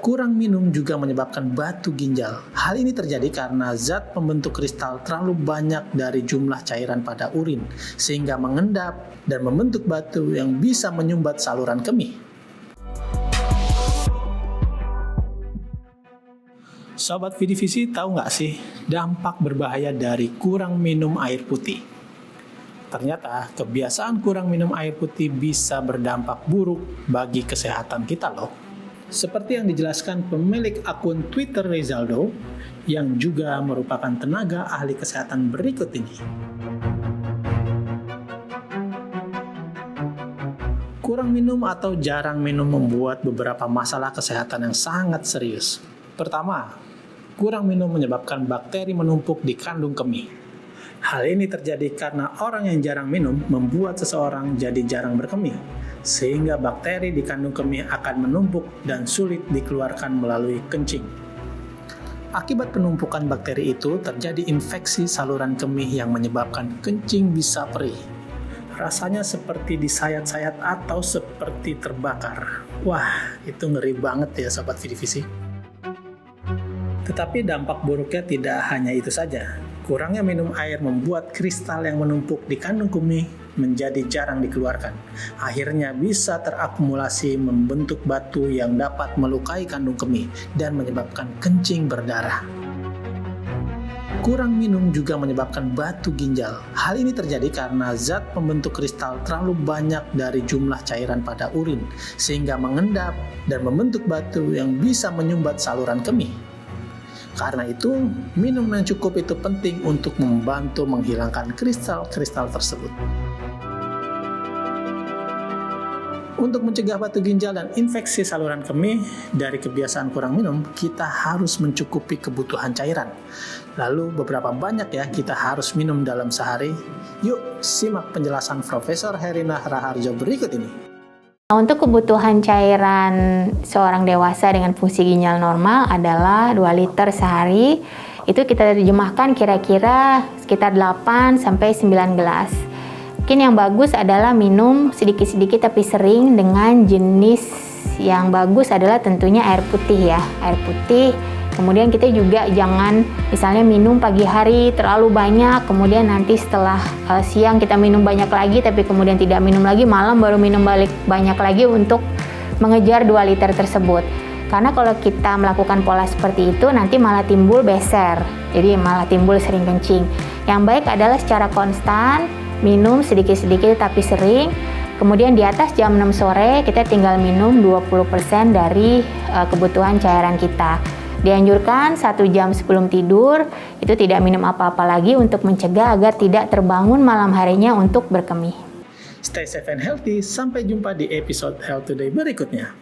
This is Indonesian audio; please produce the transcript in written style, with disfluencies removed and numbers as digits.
Kurang minum juga menyebabkan batu ginjal. Hal ini terjadi karena zat pembentuk kristal terlalu banyak dari jumlah cairan pada urin, sehingga mengendap dan membentuk batu yang bisa menyumbat saluran kemih. Sobat Vidivisi, tahu nggak sih dampak berbahaya dari kurang minum air putih? Ternyata kebiasaan kurang minum air putih bisa berdampak buruk bagi kesehatan kita loh. Seperti yang dijelaskan pemilik akun Twitter Rezaldo, yang juga merupakan tenaga ahli kesehatan berikut ini. Kurang minum atau jarang minum membuat beberapa masalah kesehatan yang sangat serius. Pertama, kurang minum menyebabkan bakteri menumpuk di kandung kemih. Hal ini terjadi karena orang yang jarang minum membuat seseorang jadi jarang berkemih, sehingga bakteri di kandung kemih akan menumpuk dan sulit dikeluarkan melalui kencing. Akibat penumpukan bakteri itu terjadi infeksi saluran kemih yang menyebabkan kencing bisa perih. Rasanya seperti disayat-sayat atau seperti terbakar. Wah, itu ngeri banget ya Sobat Vidivisi. Tetapi dampak buruknya tidak hanya itu saja. Kurangnya minum air membuat kristal yang menumpuk di kandung kemih menjadi jarang dikeluarkan. Akhirnya bisa terakumulasi membentuk batu yang dapat melukai kandung kemih dan menyebabkan kencing berdarah. Kurang minum juga menyebabkan batu ginjal. Hal ini terjadi karena zat pembentuk kristal terlalu banyak dari jumlah cairan pada urin, sehingga mengendap dan membentuk batu yang bisa menyumbat saluran kemih. Karena itu, minum yang cukup itu penting untuk membantu menghilangkan kristal-kristal tersebut. Untuk mencegah batu ginjal dan infeksi saluran kemih dari kebiasaan kurang minum, kita harus mencukupi kebutuhan cairan. Lalu beberapa banyak ya kita harus minum dalam sehari? Yuk, simak penjelasan Profesor Herina Raharjo berikut ini. Untuk kebutuhan cairan seorang dewasa dengan fungsi ginjal normal adalah 2 liter sehari. Itu kita terjemahkan kira-kira sekitar 8-9 gelas. Mungkin yang bagus adalah minum sedikit-sedikit tapi sering, dengan jenis yang bagus adalah tentunya air putih ya. Air putih. Kemudian kita juga jangan misalnya minum pagi hari terlalu banyak, kemudian nanti setelah siang kita minum banyak lagi, tapi kemudian tidak minum lagi, malam baru minum balik banyak lagi untuk mengejar 2 liter tersebut. Karena kalau kita melakukan pola seperti itu, nanti malah timbul beser, jadi malah timbul sering kencing. Yang baik adalah secara konstan, minum sedikit-sedikit tapi sering, kemudian di atas jam 6 sore kita tinggal minum 20% dari kebutuhan cairan kita. Dianjurkan 1 jam sebelum tidur itu tidak minum apa-apa lagi untuk mencegah agar tidak terbangun malam harinya untuk berkemih. Stay safe and healthy, sampai jumpa di episode Health Today berikutnya.